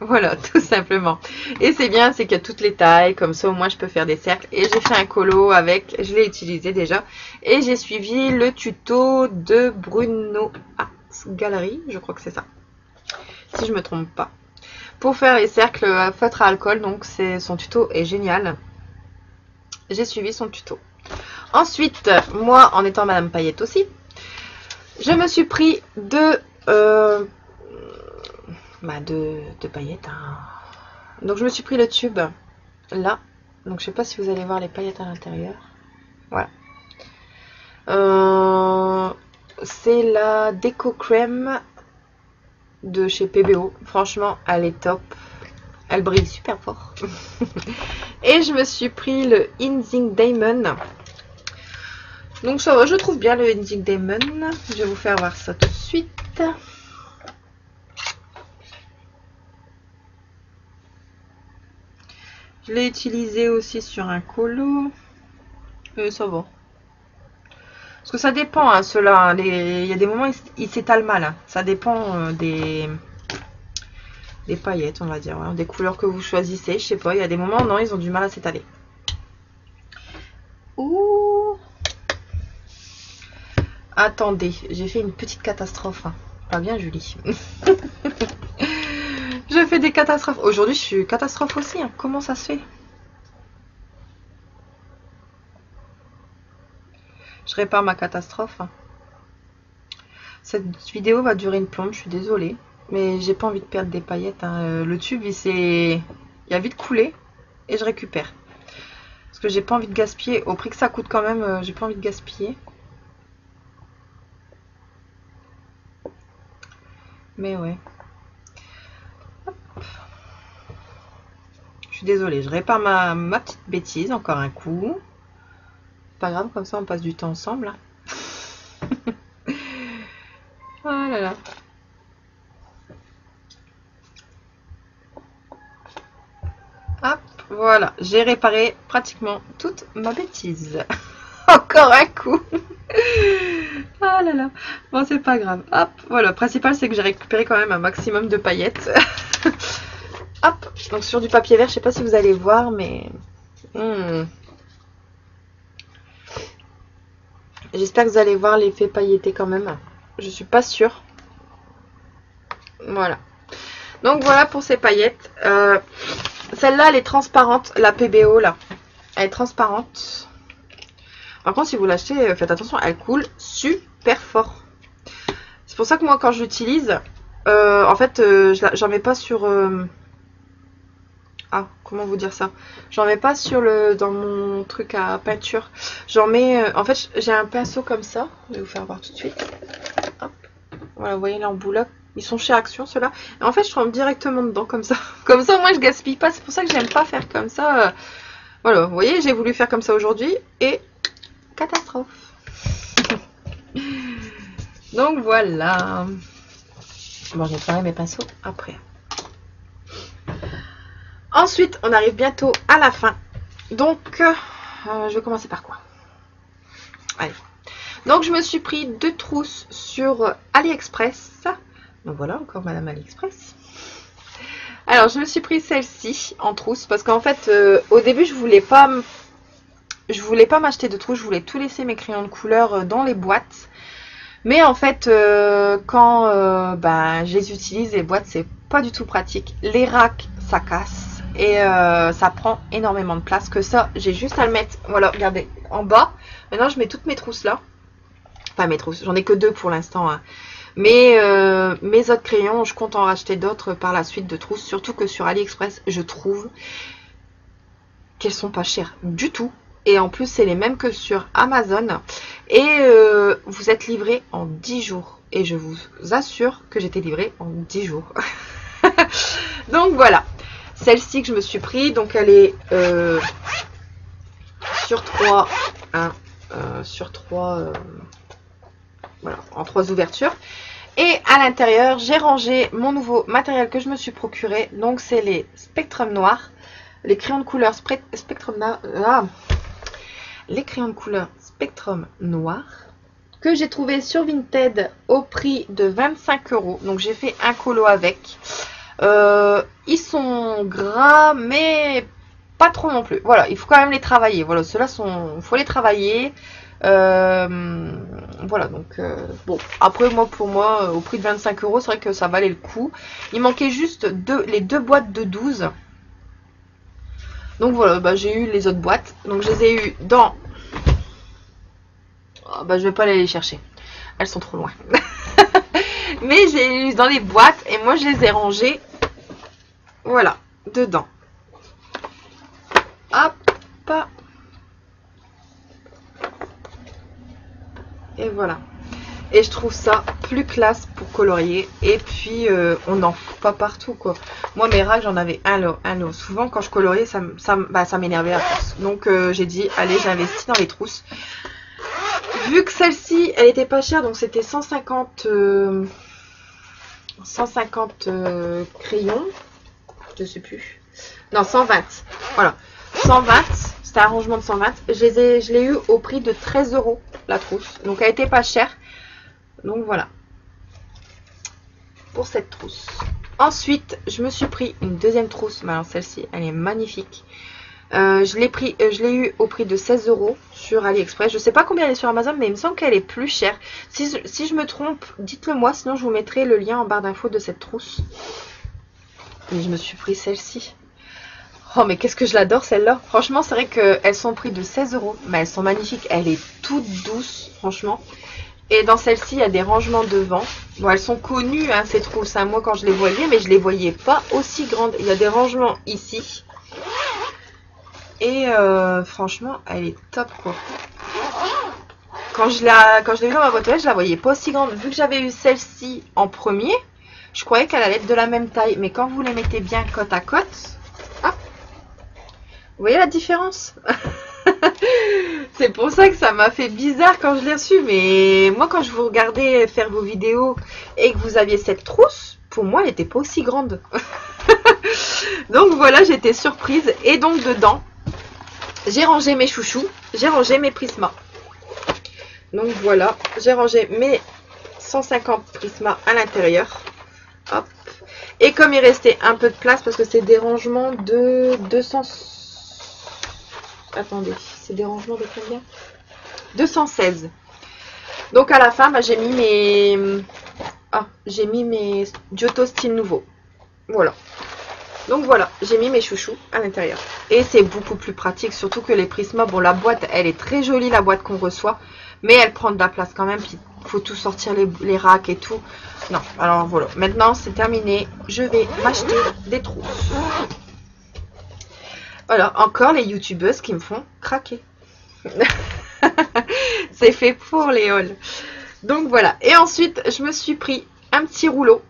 Voilà, tout simplement. Et c'est bien, c'est qu'il y a toutes les tailles, comme ça au moins je peux faire des cercles. Et j'ai fait un colo avec, je l'ai utilisé déjà. Et j'ai suivi le tuto de Bruno Art Gallery, je crois que c'est ça. Si je me trompe pas. Pour faire les cercles à feutre à alcool, donc son tuto est génial. J'ai suivi son tuto. Ensuite, moi, en étant Madame Paillette aussi, je me suis pris de paillettes. Hein. Donc, je me suis pris le tube là. Donc, je sais pas si vous allez voir les paillettes à l'intérieur. Voilà. C'est la déco crème de chez PBO. Franchement, elle est top. Elle brille super fort. Et je me suis pris le Inzing Diamond. Donc ça va, je trouve bien le Inzing Diamond. Je vais vous faire voir ça tout de suite. Je l'ai utilisé aussi sur un colo. Et ça va. Parce que ça dépend, hein, ceux-là. Hein, il y a des moments, ils s'étalent mal. Hein. Ça dépend des paillettes, on va dire. Hein, des couleurs que vous choisissez. Je sais pas, il y a des moments, non, ils ont du mal à s'étaler. Ouh. Attendez, j'ai fait une petite catastrophe. Hein. Pas bien, Julie. Je fais des catastrophes. Aujourd'hui, je suis catastrophe aussi. Hein. Comment ça se fait? Je répare ma catastrophe. Hein. Cette vidéo va durer une plombe, je suis désolée. Mais j'ai pas envie de perdre des paillettes. Hein. Le tube, il a vite coulé. Et je récupère. Parce que j'ai pas envie de gaspiller. Au prix que ça coûte quand même, j'ai pas envie de gaspiller. Mais ouais. Hop. Je suis désolée, je répare ma petite bêtise encore un coup. Pas grave, comme ça on passe du temps ensemble. Hein. Oh là là. Hop, voilà, j'ai réparé pratiquement toute ma bêtise. Encore un coup. Ah là là. Bon, c'est pas grave. Hop, voilà. Le principal, c'est que j'ai récupéré quand même un maximum de paillettes. Hop. Donc, sur du papier vert, je sais pas si vous allez voir, mais... J'espère que vous allez voir l'effet pailleté quand même. Je suis pas sûre. Voilà. Donc, voilà pour ces paillettes. Celle-là, elle est transparente. La PBO, là. Elle est transparente. Par contre, si vous l'achetez, faites attention, elle coule super fort. C'est pour ça que moi, quand je l'utilise, en fait, j'en mets pas sur... Ah, comment vous dire ça? J'en mets pas sur dans mon truc à peinture. J'en mets... en fait, j'ai un pinceau comme ça. Je vais vous faire voir tout de suite. Hop. Voilà, vous voyez l'emboulot. Ils sont chez Action, ceux-là. Et en fait, je trempe directement dedans, comme ça. Comme ça, moi, je gaspille pas. C'est pour ça que j'aime pas faire comme ça. Voilà, vous voyez, j'ai voulu faire comme ça aujourd'hui. Et... catastrophe. Donc voilà. Bon, j'ai préparé mes pinceaux après. Ensuite, on arrive bientôt à la fin. Donc, je vais commencer par quoi? Allez. Donc, je me suis pris 2 trousses sur AliExpress. Donc voilà, encore Madame AliExpress. Alors, je me suis pris celle-ci en trousse parce qu'en fait, au début, je voulais pas m'acheter de trousse, je voulais tout laisser mes crayons de couleur dans les boîtes. Mais en fait, quand je les utilise, les boîtes, c'est pas du tout pratique. Les racks, ça casse et ça prend énormément de place. Que ça, j'ai juste à le mettre, voilà, regardez, en bas. Maintenant, je mets toutes mes trousses là. Enfin, mes trousses, j'en ai que 2 pour l'instant. Hein. Mais mes autres crayons, je compte en racheter d'autres par la suite de trousses. Surtout que sur AliExpress, je trouve qu'elles sont pas chères du tout. Et en plus, c'est les mêmes que sur Amazon. Et vous êtes livré en 10 jours. Et je vous assure que j'étais livrée en 10 jours. Donc voilà. Celle-ci que je me suis pris. Donc elle est sur 3. Hein, sur 3. Voilà, en 3 ouvertures. Et à l'intérieur, j'ai rangé mon nouveau matériel que je me suis procuré. Donc c'est les Spectrum noirs. Les crayons de couleur Spectrum noir. Les crayons de couleur Spectrum noir que j'ai trouvé sur Vinted au prix de 25 €. Donc j'ai fait un colo avec. Ils sont gras mais pas trop non plus. Voilà, il faut quand même les travailler. Voilà, ceux-là sont, faut les travailler. Voilà, donc bon, après pour moi au prix de 25 €, c'est vrai que ça valait le coup. Il manquait juste les 2 boîtes de 12. Donc voilà, j'ai eu les autres boîtes. Donc je les ai eu dans Oh, bah, je vais pas aller les chercher. Elles sont trop loin. Mais j'ai eu dans les boîtes et moi je les ai rangées. Voilà, dedans. Hop. Et voilà. Et je trouve ça plus classe pour colorier. Et puis, on n'en fout pas partout, quoi. Moi, mes racks, j'en avais un lot. Souvent, quand je coloriais, ça m'énervait à force. Donc, j'ai dit, allez, j'investis dans les trousses. Vu que celle-ci, elle était pas chère, donc c'était 150 crayons. Je sais plus. Non, 120. Voilà. 120. C'était un rangement de 120. Je l'ai eu au prix de 13 € la trousse. Donc, elle était pas chère. Donc voilà, pour cette trousse. Ensuite, je me suis pris une deuxième trousse. Mais alors celle-ci, elle est magnifique. Je l'ai eu au prix de 16 € sur AliExpress. Je sais pas combien elle est sur Amazon, mais il me semble qu'elle est plus chère. Si je me trompe, dites-le moi, sinon je vous mettrai le lien en barre d'infos de cette trousse. Et je me suis pris celle-ci. Oh, mais qu'est-ce que je l'adore celle-là. Franchement, c'est vrai qu'elles sont au prix de 16 €, mais elles sont magnifiques. Elle est toute douce, franchement. Et dans celle-ci, il y a des rangements devant. Bon, elles sont connues, hein, ces trousses. Hein. Moi, quand je les voyais, mais je les voyais pas aussi grandes. Il y a des rangements ici. Et franchement, elle est top, quoi. Quand je l'ai vue dans ma boîte aux lettres, je la voyais pas aussi grande. Vu que j'avais eu celle-ci en premier, je croyais qu'elle allait être de la même taille. Mais quand vous les mettez bien côte à côte, hop, vous voyez la différence? C'est pour ça que ça m'a fait bizarre quand je l'ai reçu. Mais moi, quand je vous regardais faire vos vidéos et que vous aviez cette trousse, pour moi, elle n'était pas aussi grande. Donc voilà, j'étais surprise. Et donc dedans, j'ai rangé mes chouchous, j'ai rangé mes Prisma. Donc voilà, j'ai rangé mes 150 Prisma à l'intérieur. Hop. Et comme il restait un peu de place, parce que c'est des rangements de 200... Attendez, c'est des rangements de combien? 216. Donc à la fin, bah, j'ai mis mes Giotto style nouveau. Voilà. Donc voilà, j'ai mis mes chouchous à l'intérieur. Et c'est beaucoup plus pratique, surtout que les Prisma, bon, la boîte, elle est très jolie, la boîte qu'on reçoit, mais elle prend de la place quand même, puis il faut tout sortir, les racks et tout. Non, alors voilà, maintenant c'est terminé, je vais m'acheter des trousses. Voilà, encore les youtubeuses qui me font craquer. C'est fait pour les hauls. Donc voilà, et ensuite je me suis pris un petit rouleau.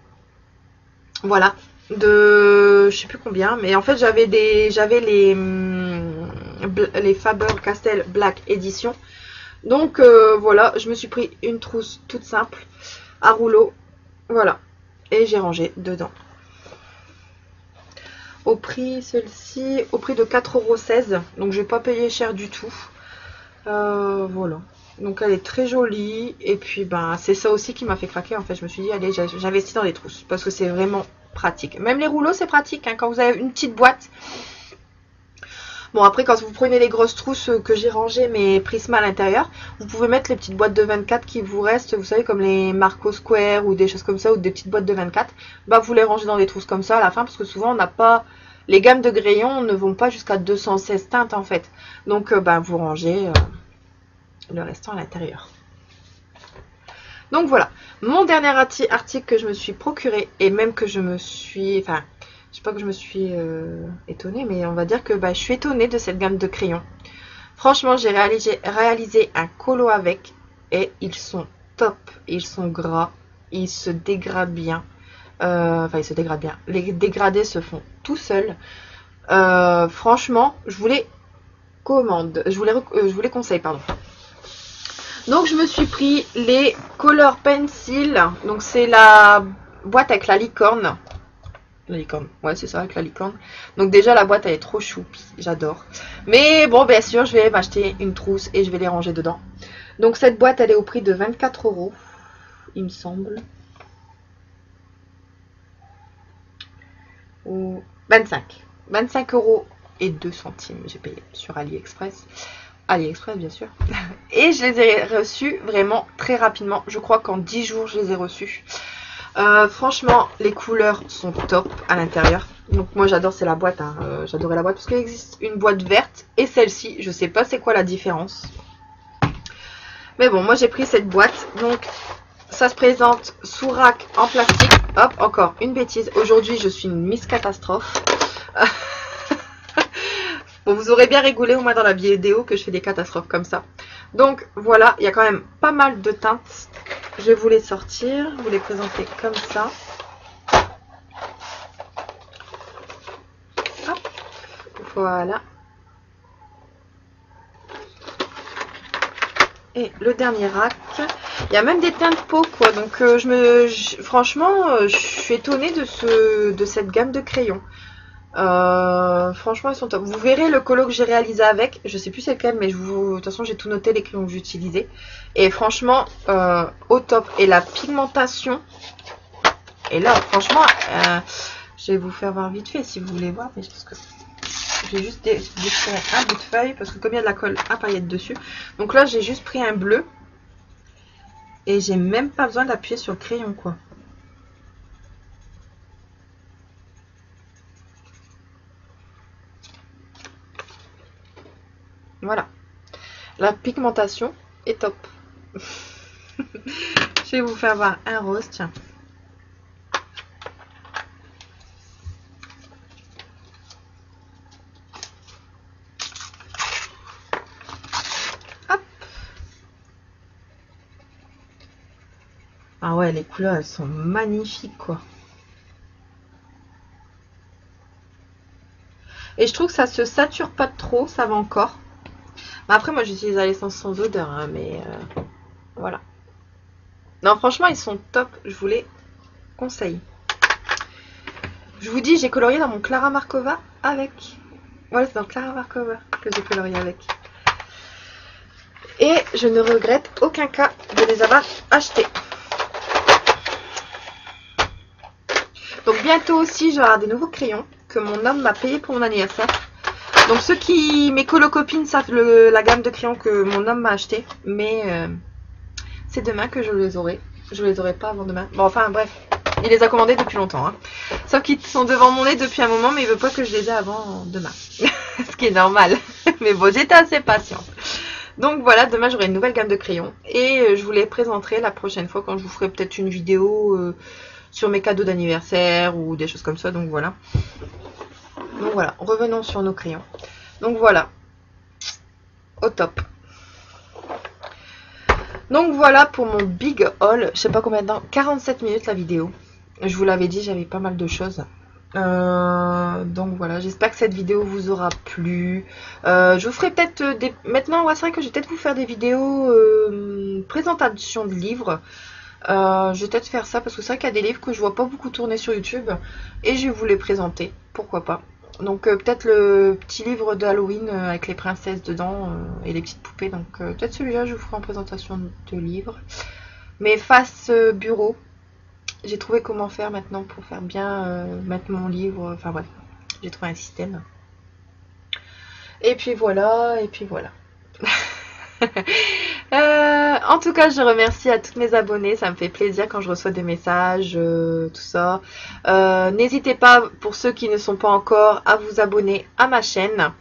Voilà, de je sais plus combien, mais en fait j'avais les Faber-Castell Black Edition. Donc voilà, je me suis pris une trousse toute simple à rouleau. Voilà, et j'ai rangé dedans. Au prix, celle-ci, au prix de 4,16 €. Donc je vais pas payer cher du tout. Voilà. Donc elle est très jolie. Et puis ben c'est ça aussi qui m'a fait craquer. En fait, je me suis dit, allez, j'investis dans les trousses. Parce que c'est vraiment pratique. Même les rouleaux, c'est pratique. Hein, quand vous avez une petite boîte. Bon, après, quand vous prenez les grosses trousses que j'ai rangées, mes Prisma à l'intérieur, vous pouvez mettre les petites boîtes de 24 qui vous restent, vous savez, comme les Marco Square ou des choses comme ça, ou des petites boîtes de 24. Bah, vous les rangez dans des trousses comme ça à la fin, parce que souvent, on n'a pas... Les gammes de crayons ne vont pas jusqu'à 216 teintes, en fait. Donc, bah, vous rangez le restant à l'intérieur. Donc, voilà. Mon dernier article que je me suis procuré, et même que je me suis... Enfin... Je sais pas que je me suis étonnée, mais on va dire que bah, je suis étonnée de cette gamme de crayons. Franchement, j'ai réalisé un colo avec et ils sont top. Ils sont gras, ils se dégradent bien. Enfin, ils se dégradent bien. Les dégradés se font tout seuls. Franchement, je vous les commande. Je vous les conseille, pardon. Donc, je me suis pris les Color Pencil. Donc, c'est la boîte avec la licorne. La licorne, ouais c'est ça, avec la licorne. Donc déjà la boîte elle est trop choupie, j'adore. Mais bon bien sûr je vais m'acheter une trousse et je vais les ranger dedans. Donc cette boîte elle est au prix de 24 €, il me semble. Ou 25 € et 2 centimes j'ai payé sur AliExpress. AliExpress bien sûr. Et je les ai reçus vraiment très rapidement. Je crois qu'en 10 jours je les ai reçus. Franchement les couleurs sont top à l'intérieur. Donc moi j'adore, c'est la boîte hein. J'adorais la boîte parce qu'il existe une boîte verte et celle-ci, je sais pas c'est quoi la différence. Mais bon, moi j'ai pris cette boîte. Donc ça se présente sous rack en plastique. Hop, encore une bêtise. Aujourd'hui je suis une Miss Catastrophe. Bon, vous aurez bien rigolé au moins dans la vidéo que je fais des catastrophes comme ça. Donc voilà, il y a quand même pas mal de teintes. Je vais vous les sortir, vous les présenter comme ça. Hop, voilà. Et le dernier rack. Il y a même des teintes peau quoi. Donc franchement, je suis étonnée de cette gamme de crayons. Franchement ils sont top. Vous verrez le colo que j'ai réalisé avec. Je sais plus c'est lequel, mais de toute façon j'ai tout noté les crayons que j'utilisais. Et franchement au top. Et la pigmentation. Et là franchement je vais vous faire voir vite fait si vous voulez voir. Mais parce que j'ai juste déchiré un bout de feuille parce que comme il y a de la colle à paillettes dessus. Donc là j'ai juste pris un bleu. Et j'ai même pas besoin d'appuyer sur le crayon quoi. Voilà. La pigmentation est top. Je vais vous faire voir un rose, tiens. Hop. Ah ouais, les couleurs, elles sont magnifiques, quoi. Et je trouve que ça se sature pas trop, ça va encore. Mais après, moi, j'utilise la l'essence sans odeur, hein, mais voilà. Non, franchement, ils sont top. Je vous les conseille. Je vous dis, j'ai colorié dans mon Clara Markova avec. Voilà, c'est dans Clara Markova que j'ai colorié avec. Et je ne regrette aucun cas de les avoir achetés. Donc bientôt aussi, j'aurai des nouveaux crayons que mon homme m'a payé pour mon anniversaire. Donc mes colocopines savent la gamme de crayons que mon homme m'a acheté. Mais c'est demain que je les aurai. Je les aurai pas avant demain. Bon, enfin bref, il les a commandés depuis longtemps. Hein. Sauf qu'ils sont devant mon nez depuis un moment, mais il veut pas que je les ai avant demain. Ce qui est normal. Mais bon, j'étais assez patiente. Donc voilà, demain j'aurai une nouvelle gamme de crayons. Et je vous les présenterai la prochaine fois quand je vous ferai peut-être une vidéo sur mes cadeaux d'anniversaire ou des choses comme ça. Donc voilà. Donc voilà, revenons sur nos crayons. Donc voilà, au top. Donc voilà pour mon big haul. Je sais pas combien de temps, 47 minutes la vidéo. Je vous l'avais dit, j'avais pas mal de choses. Donc voilà, j'espère que cette vidéo vous aura plu. Je vous ferai peut-être des... Maintenant, ouais, c'est vrai que je vais peut-être vous faire des vidéos présentation de livres. Je vais peut-être faire ça parce que c'est vrai qu'il y a des livres que je vois pas beaucoup tourner sur YouTube. Et je vais vous les présenter, pourquoi pas. Donc peut-être le petit livre de Halloween avec les princesses dedans et les petites poupées. Donc peut-être celui-là je vous ferai en présentation de livre. Mais face bureau, j'ai trouvé comment faire maintenant pour faire bien mettre mon livre. Enfin bref, j'ai trouvé un système. Et puis voilà, et puis voilà. En tout cas, je remercie à tous mes abonnés. Ça me fait plaisir quand je reçois des messages, tout ça. N'hésitez pas, pour ceux qui ne sont pas encore, à vous abonner à ma chaîne.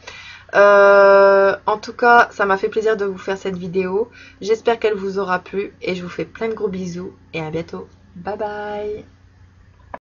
En tout cas, ça m'a fait plaisir de vous faire cette vidéo. J'espère qu'elle vous aura plu et je vous fais plein de gros bisous et à bientôt. Bye bye.